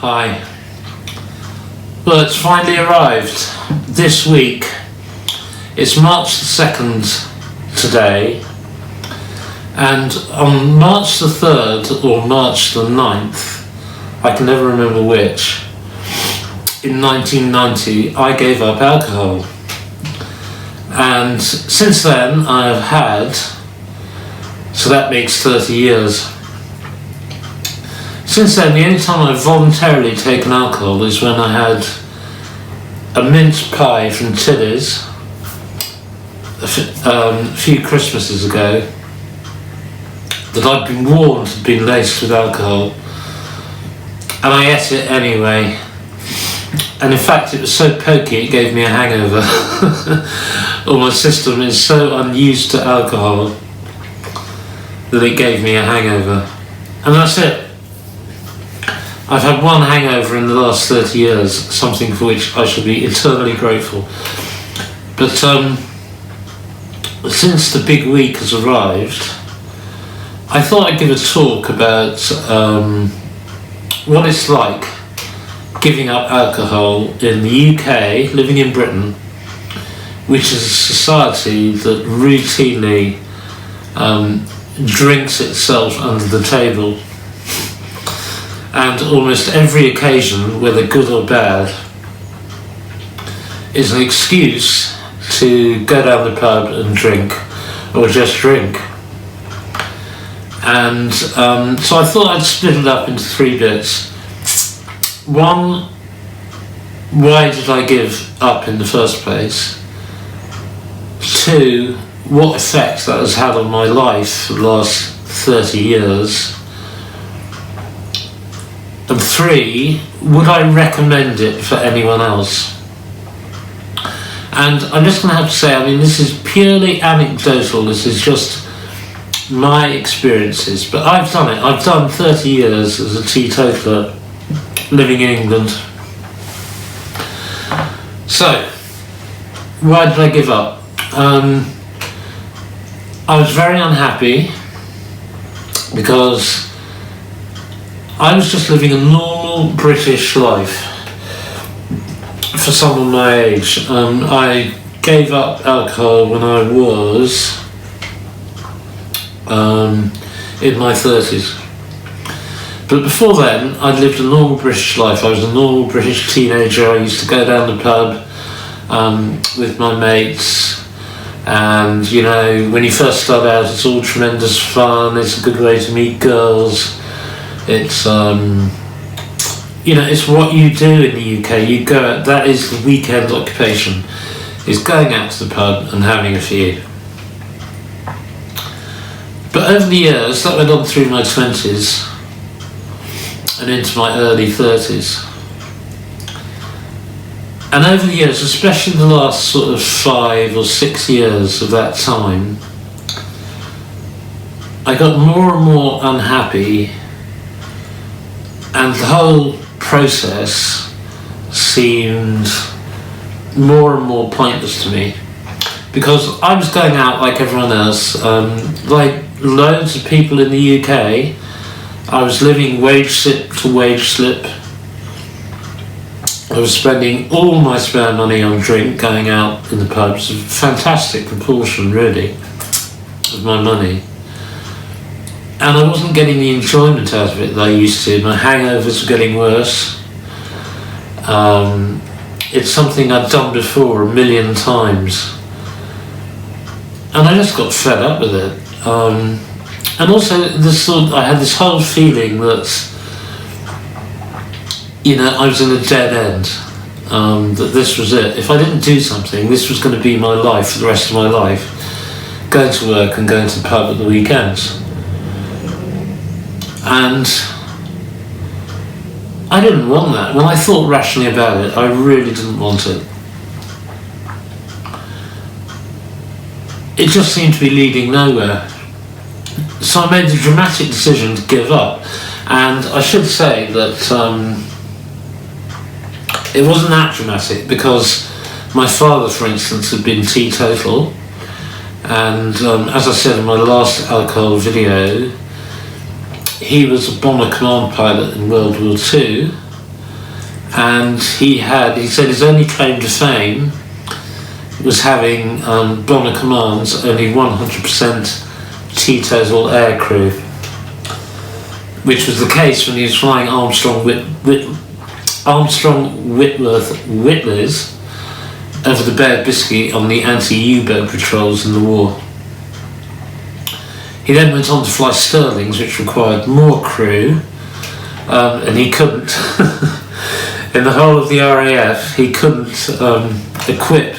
Hi. Well, it's finally arrived this week. It's March the 2nd today, and on March the 3rd or March the 9th, I can never remember which, in 1990 I gave up alcohol. And since then I've had, so that makes 30 years. Since then, the only time I've voluntarily taken alcohol is when I had a mince pie from Tilly's a few Christmases ago that I'd been warned had been laced with alcohol, and I ate it anyway. And in fact, it was so pokey it gave me a hangover. Or my system is so unused to alcohol that it gave me a hangover. And that's it. I've had one hangover in the last 30 years, something for which I should be eternally grateful. But since the big week has arrived, I thought I'd give a talk about what it's like giving up alcohol in the UK, living in Britain, which is a society that routinely drinks itself under the table. And almost every occasion, whether good or bad, is an excuse to go down the pub and drink, or just drink. And so I thought I'd split it up into three bits. One, why did I give up in the first place? Two, what effect that has had on my life for the last 30 years? And three, would I recommend it for anyone else? And I'm just going to have to say, I mean, this is purely anecdotal, this is just my experiences, but I've done it. I've done 30 years as a teetotaler living in England. So, why did I give up? I was very unhappy because I was just living a normal British life for someone my age. I gave up alcohol when I was in my 30s. But before then, I'd lived a normal British life. I was a normal British teenager. I used to go down the pub with my mates. And, you know, when you first start out, it's all tremendous fun. It's a good way to meet girls. It's, you know, it's what you do in the UK. You go out, that is the weekend occupation, is going out to the pub and having a few. But over the years, that went on through my 20s and into my early 30s. And over the years, especially the last sort of 5 or 6 years of that time, I got more and more unhappy, and the whole process seemed more and more pointless to me, because I was going out like everyone else, like loads of people in the UK. I was living wage slip to wage slip. I was spending all my spare money on drink, going out in the pubs, a fantastic proportion really of my money. And I wasn't getting the enjoyment out of it that I used to. My hangovers were getting worse. It's something I'd done before a million times. And I just got fed up with it. And also, I had this whole feeling that, you know, I was in a dead end. That this was it. If I didn't do something, this was going to be my life for the rest of my life. Going to work and going to the pub at the weekends. And I didn't want that. When I thought rationally about it, I really didn't want it. It just seemed to be leading nowhere. So I made the dramatic decision to give up. And I should say that it wasn't that dramatic, because my father, for instance, had been teetotal. And as I said in my last alcohol video, he was a bomber command pilot in World War II, and he said his only claim to fame was having Bomber Command's only 100% teetotal aircrew, which was the case when he was flying Armstrong Whitworth Whitleys over the Bay of Biscay on the anti-U-boat patrols in the war. He then went on to fly Stirlings, which required more crew, and he couldn't, in the whole of the RAF, he couldn't equip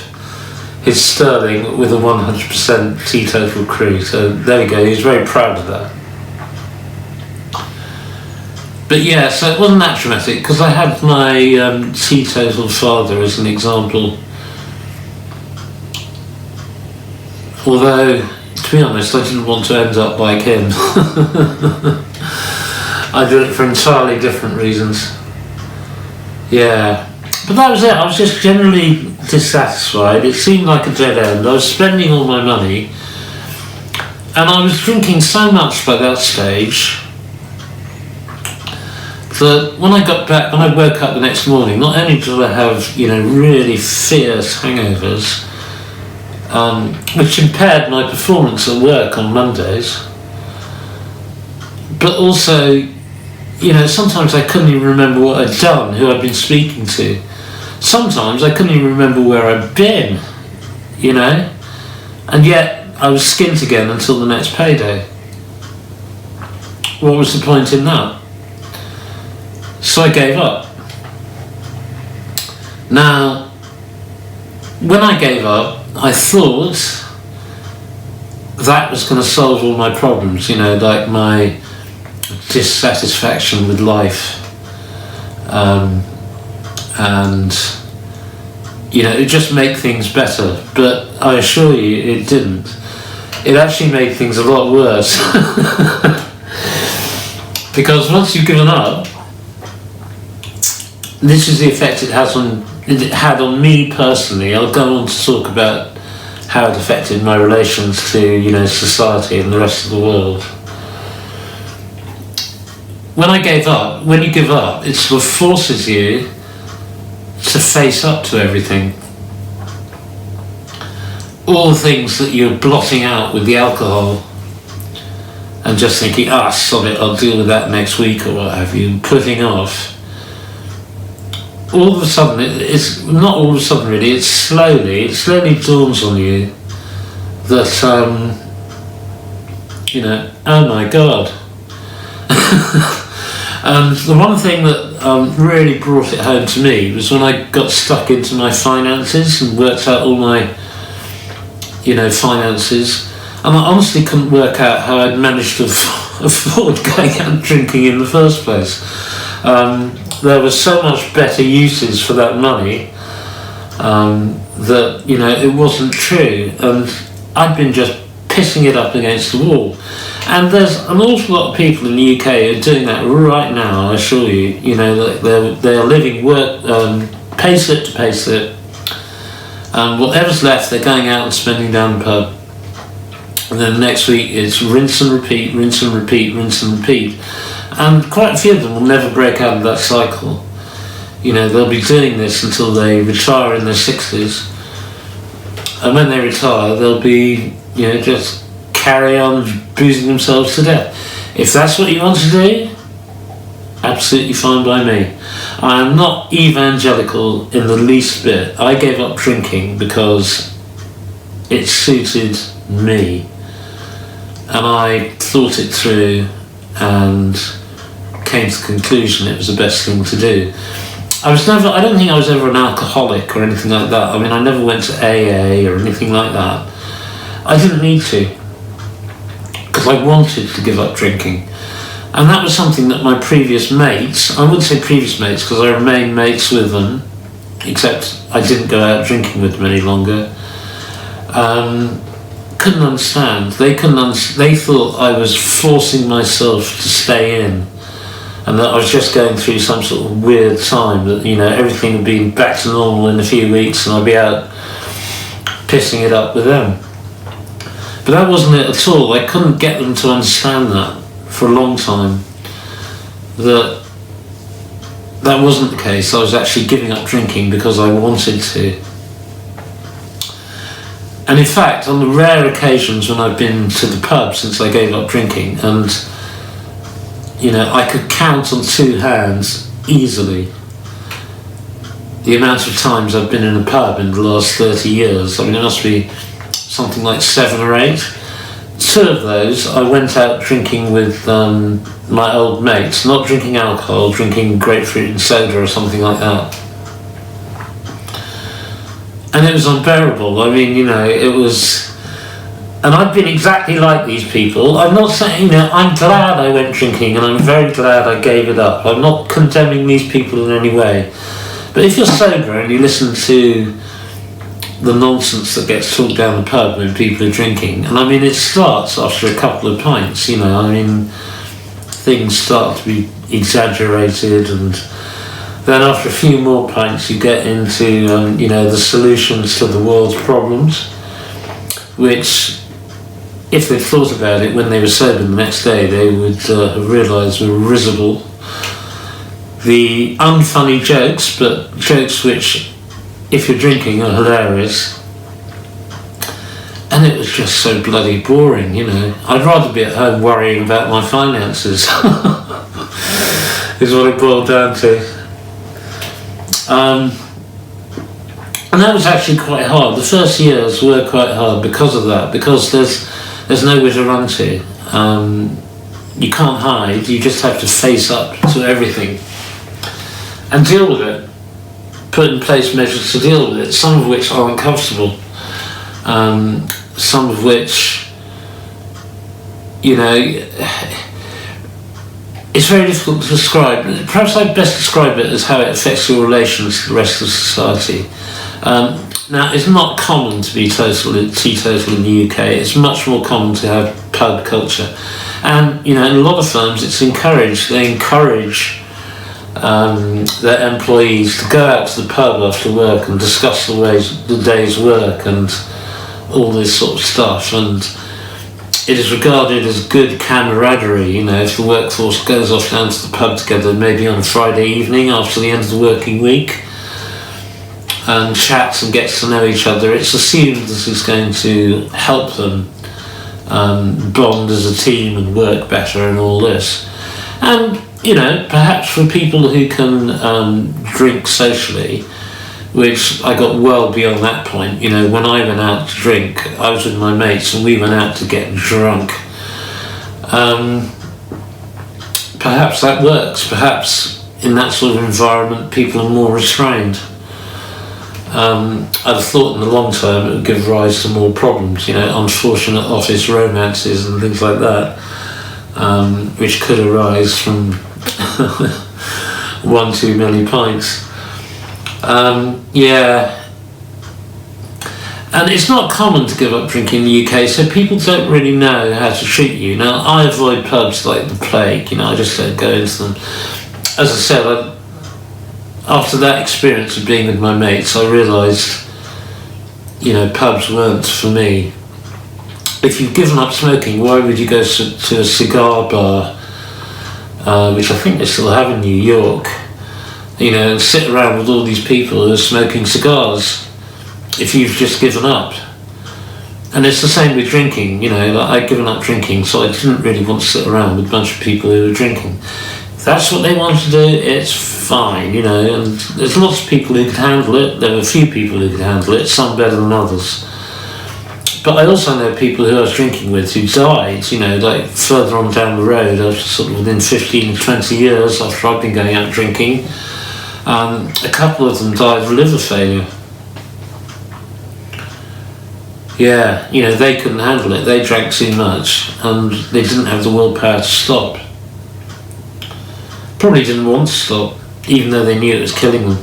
his Stirling with a 100% teetotal crew. So there we go, he was very proud of that. But yeah, so it wasn't that dramatic, because I had my teetotal father as an example. Although, to be honest, I didn't want to end up like him. I did it for entirely different reasons. Yeah. But that was it. I was just generally dissatisfied. It seemed like a dead end. I was spending all my money, and I was drinking so much by that stage that when I woke up the next morning, not only did I have, really fierce hangovers, which impaired my performance at work on Mondays, but also, sometimes I couldn't even remember what I'd done, who I'd been speaking to. Sometimes I couldn't even remember where I'd been, and yet I was skint again until the next payday. What was the point in that? So I gave up. Now, when I gave up, I thought that was going to solve all my problems, like my dissatisfaction with life, and it just make things better. But I assure you, it didn't. It actually made things a lot worse. Because once you've given up, this is the effect it had on me personally. I'll go on to talk about how it affected my relations to, society and the rest of the world. When you give up, it sort of forces you to face up to everything. All the things that you're blotting out with the alcohol and just thinking, sod it, I'll deal with that next week or what have you, and putting off. All of a sudden, it's not all of a sudden really, it slowly dawns on you that, oh my God. And the one thing that really brought it home to me was when I got stuck into my finances and worked out all my, finances, and I honestly couldn't work out how I'd managed to afford going out drinking in the first place. There was so much better uses for that money that, it wasn't true, and I'd been just pissing it up against the wall. And there's an awful lot of people in the UK who are doing that right now, I assure you. They're living work, payslip to payslip, and whatever's left they're going out and spending down the pub. And then next week it's rinse and repeat, rinse and repeat, rinse and repeat. And quite a few of them will never break out of that cycle. They'll be doing this until they retire in their 60s. And when they retire, they'll be, just carry on boozing themselves to death. If that's what you want to do, absolutely fine by me. I am not evangelical in the least bit. I gave up drinking because it suited me. And I thought it through and came to the conclusion it was the best thing to do. I don't think I was ever an alcoholic or anything like that. I mean, I never went to AA or anything like that. I didn't need to, because I wanted to give up drinking. And that was something that my previous mates, I wouldn't say previous mates because I remained mates with them, except I didn't go out drinking with them any longer, couldn't understand. They thought I was forcing myself to stay in, and that I was just going through some sort of weird time, that everything had been back to normal in a few weeks and I'd be out pissing it up with them. But that wasn't it at all. I couldn't get them to understand that for a long time, that that wasn't the case. I was actually giving up drinking because I wanted to. And in fact, on the rare occasions when I've been to the pub since I gave up drinking, and I could count on two hands easily the amount of times I've been in a pub in the last 30 years. I mean, it must be something like 7 or 8. 2 of those I went out drinking with my old mates, not drinking alcohol, drinking grapefruit and soda or something like that. And it was unbearable. I mean, it was... And I've been exactly like these people. I'm not saying, I'm glad I went drinking and I'm very glad I gave it up. I'm not condemning these people in any way. But if you're sober and you listen to the nonsense that gets talked down the pub when people are drinking, and I mean, it starts after a couple of pints, things start to be exaggerated, and then after a few more pints you get into the solutions to the world's problems, which, if they'd thought about it when they were sober the next day, they would have realised were risible. The unfunny jokes, but jokes which, if you're drinking, are hilarious. And it was just so bloody boring, I'd rather be at home worrying about my finances, is what it boiled down to. And that was actually quite hard. The first years were quite hard because of that, because there's nowhere to run to. You can't hide, you just have to face up to everything and deal with it. Put in place measures to deal with it, some of which are uncomfortable, some of which, it's very difficult to describe. Perhaps I'd best describe it as how it affects your relations to the rest of society. Now, it's not common to be teetotal in the UK. It's much more common to have pub culture. And, in a lot of firms it's encouraged. They encourage their employees to go out to the pub after work and discuss the day's work and all this sort of stuff, and it is regarded as good camaraderie, if the workforce goes off down to the pub together, maybe on a Friday evening after the end of the working week, and chats and gets to know each other. It's assumed this is going to help them bond as a team and work better and all this. And perhaps for people who can drink socially, which I got well beyond that point. When I went out to drink, I was with my mates and we went out to get drunk. Perhaps that works. Perhaps in that sort of environment people are more restrained. I'd have thought in the long term it would give rise to more problems, unfortunate office romances and things like that, which could arise from one too many pints. And it's not common to give up drinking in the UK, so people don't really know how to treat you. Now, I avoid pubs like the plague, I just don't go into them. As I said, after that experience of being with my mates, I realised, pubs weren't for me. If you've given up smoking, why would you go to a cigar bar, which I think they still have in New York, and sit around with all these people who are smoking cigars if you've just given up? And it's the same with drinking, I'd given up drinking, so I didn't really want to sit around with a bunch of people who were drinking. If that's what they want to do, it's fine, and there's lots of people who could handle it. There were a few people who could handle it, some better than others. But I also know people who I was drinking with who died, like further on down the road, after sort of within 15 to 20 years after I'd been going out drinking. A couple of them died of liver failure. Yeah, they couldn't handle it. They drank too much and they didn't have the willpower to stop. Probably didn't want to stop, even though they knew it was killing them.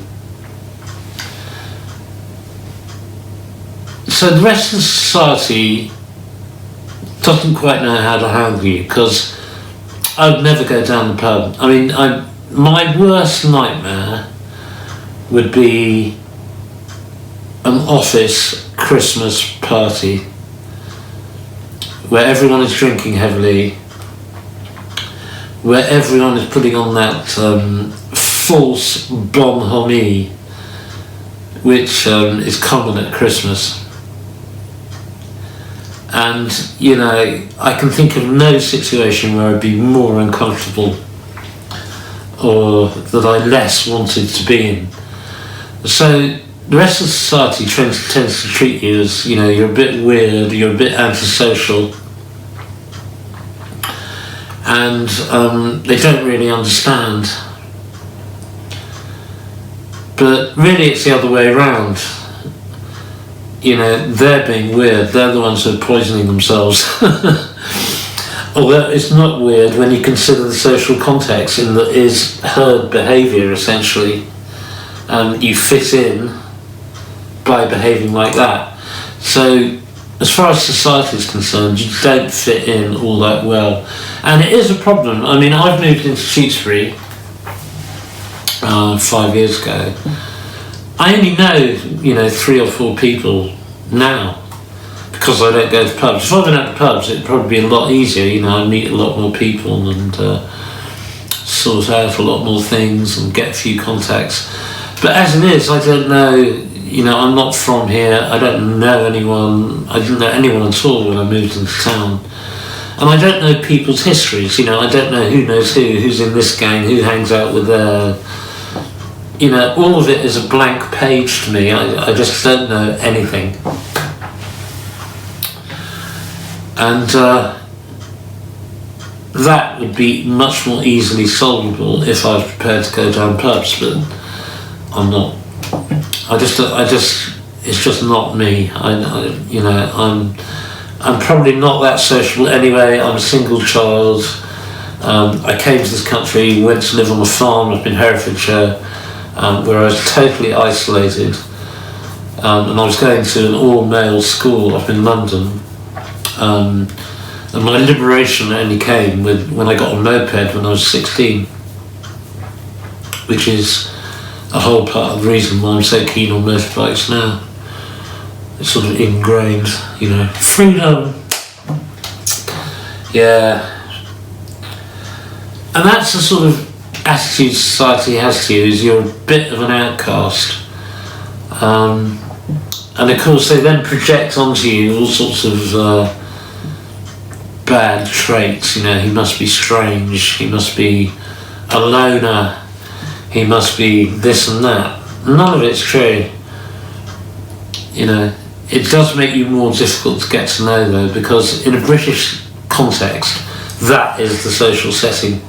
So the rest of society doesn't quite know how to handle you, because I would never go down the pub. I mean, my worst nightmare would be an office Christmas party where everyone is drinking heavily, where everyone is putting on that false bonhomie, which is common at Christmas. And, you know, I can think of no situation where I'd be more uncomfortable or that I less wanted to be in. So the rest of society tends to treat you as, you know, you're a bit weird, you're a bit antisocial, and they don't really understand. But really it's the other way around. You know, they're being weird, they're the ones who are poisoning themselves. Although it's not weird when you consider the social context in that is herd behaviour, essentially. You fit in by behaving like that. So as far as society is concerned, you don't fit in all that well. And it is a problem. I mean, I've moved into Tewkesbury 5 years ago. I only know, you know, 3 or 4 people now because I don't go to pubs. If I went out to pubs, it'd probably be a lot easier. You know, I'd meet a lot more people and sort out a lot more things and get a few contacts. But as it is, I don't know, you know, I'm not from here. I don't know anyone. I didn't know anyone at all when I moved into town. And I don't know people's histories. You know, I don't know who knows who's in this gang, who hangs out with their... You know, all of it is a blank page to me. I just don't know anything. And that would be much more easily solvable if I was prepared to go down pubs, but I'm not. I just, it's just not me. You know, I'm probably not that sociable anyway. I'm a single child. I came to this country, went to live on a farm up in Herefordshire, where I was totally isolated, and I was going to an all-male school up in London, and my liberation only came when I got a moped when I was 16, which is a whole part of the reason why I'm so keen on motorbikes now. It's sort of ingrained, you know, freedom. Yeah. And that's the sort of attitude society has to you, is you're a bit of an outcast. And of course they then project onto you all sorts of bad traits. You know, he must be strange, he must be a loner, he must be this and that. None of it's true. You know, it does make you more difficult to get to know though, because in a British context, that is the social setting.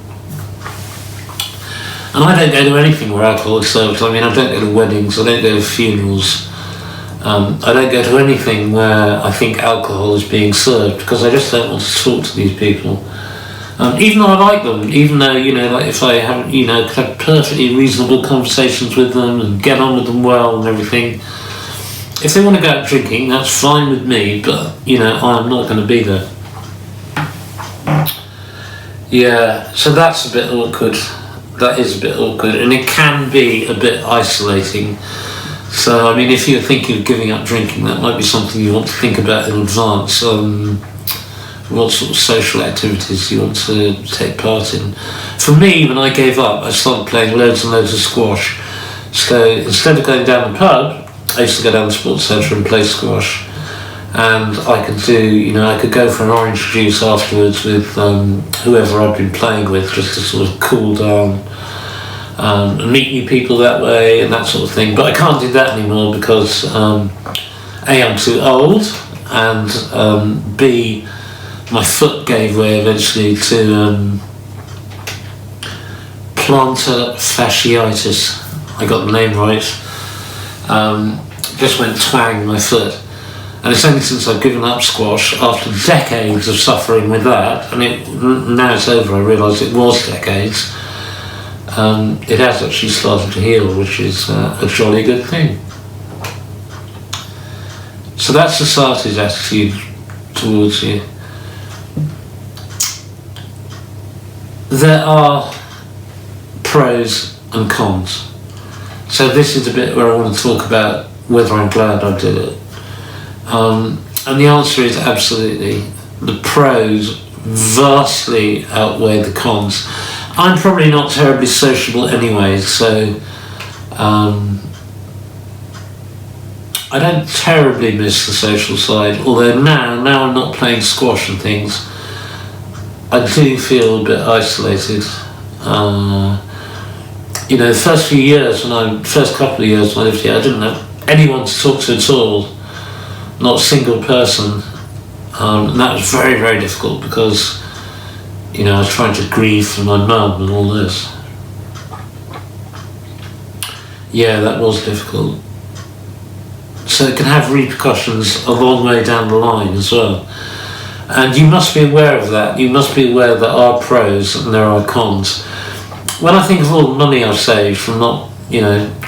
And I don't go to anything where alcohol is served. I mean, I don't go to weddings, I don't go to funerals. I don't go to anything where I think alcohol is being served, because I just don't want to talk to these people. Even though I like them, even though, you know, like if I haven't, you know, had perfectly reasonable conversations with them and get on with them well and everything. If they want to go out drinking, that's fine with me, but, you know, I'm not going to be there. Yeah, so that's a bit awkward. That is a bit awkward, and it can be a bit isolating. So, I mean, if you're thinking of giving up drinking, that might be something you want to think about in advance. What sort of social activities you want to take part in. For me, when I gave up, I started playing loads and loads of squash. So instead of going down the pub, I used to go down the sports centre and play squash. And I could do, you know, I could go for an orange juice afterwards with whoever I'd been playing with, just to sort of cool down, and meet new people that way and that sort of thing. But I can't do that anymore because A, I'm too old, and B, my foot gave way eventually to plantar fasciitis. I got the name right. Just went twang in my foot. And it's only since I've given up squash, after decades of suffering with that, and now it's over, I realise it was decades, it has actually started to heal, which is a jolly good thing. So that's society's attitude towards you. There are pros and cons. So this is a bit where I want to talk about whether I'm glad I did it. And the answer is absolutely. The pros vastly outweigh the cons. I'm probably not terribly sociable anyway, so I don't terribly miss the social side, although now I'm not playing squash and things, I do feel a bit isolated. The first couple of years when I lived here, I didn't have anyone to talk to at all, not a single person, and that was very, very difficult because, I was trying to grieve for my mum and all this. Yeah, that was difficult. So it can have repercussions a long way down the line as well. And you must be aware of that. You must be aware there are pros and there are cons. When I think of all the money I've saved from not,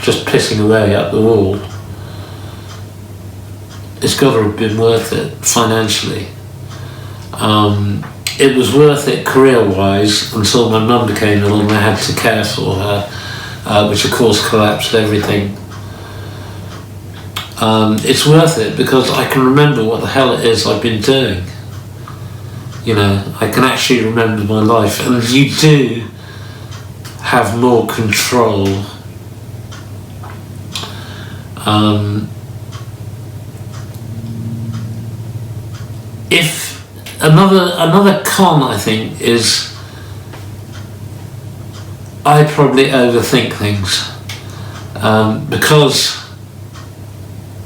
just pissing away up the wall, it's got to have been worth it financially. It was worth it career-wise until my mum became ill and I had to care for her, which of course collapsed everything. It's worth it because I can remember what the hell it is I've been doing. I can actually remember my life, and you do have more control. If another con, I think, is I probably overthink things, because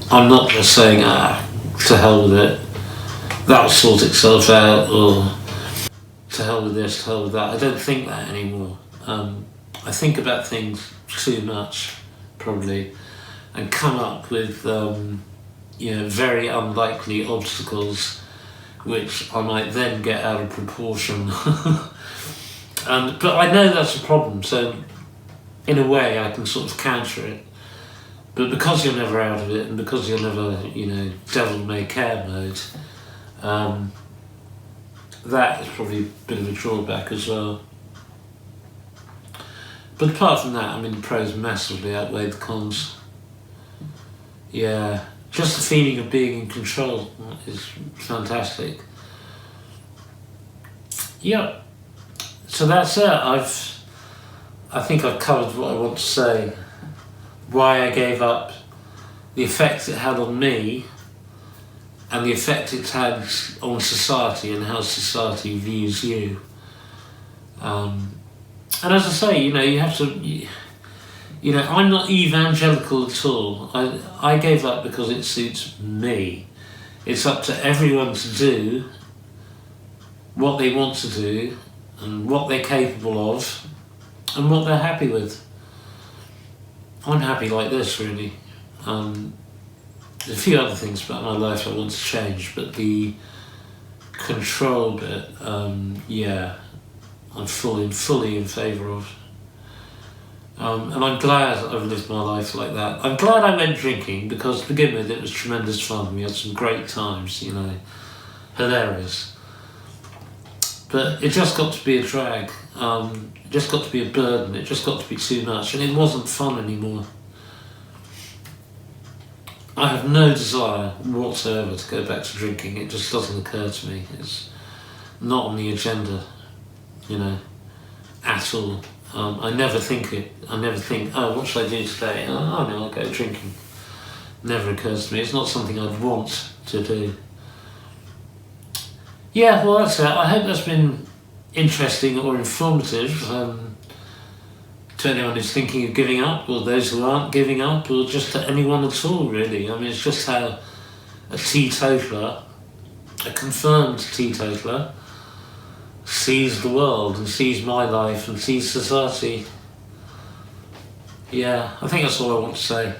I'm not just saying, to hell with it, that'll sort itself out, or to hell with this, to hell with that. I don't think that anymore. I think about things too much, probably, and come up with very unlikely obstacles which I might then get out of proportion. But I know that's a problem, so in a way I can sort of counter it. But because you're never out of it, and because you're never, devil-may-care mode, that is probably a bit of a drawback as well. But apart from that, the pros massively outweigh the cons. Yeah, just the feeling of being in control is fantastic. Yeah, so that's it. I think I've covered what I want to say. Why I gave up, the effect it had on me, and the effect it's had on society and how society views you. And as I say, you have to, I'm not evangelical at all. I gave up because it suits me. It's up to everyone to do what they want to do and what they're capable of and what they're happy with. I'm happy like this, really. There's a few other things about my life I want to change, but the control bit, I'm fully in favour of. And I'm glad I've lived my life like that. I'm glad I went drinking because, to begin with, it was tremendous fun. We had some great times, hilarious. But it just got to be a drag. It just got to be a burden. It just got to be too much, and it wasn't fun anymore. I have no desire whatsoever to go back to drinking. It just doesn't occur to me. It's not on the agenda, at all. I never think it. I never think, what should I do today? No, I'll go drinking. Never occurs to me. It's not something I'd want to do. Yeah, well, that's it. I hope that's been interesting or informative to anyone who's thinking of giving up, or those who aren't giving up, or just to anyone at all, really. It's just how a teetotaler, a confirmed teetotaler, sees the world and sees my life and sees society. Yeah, I think that's all I want to say.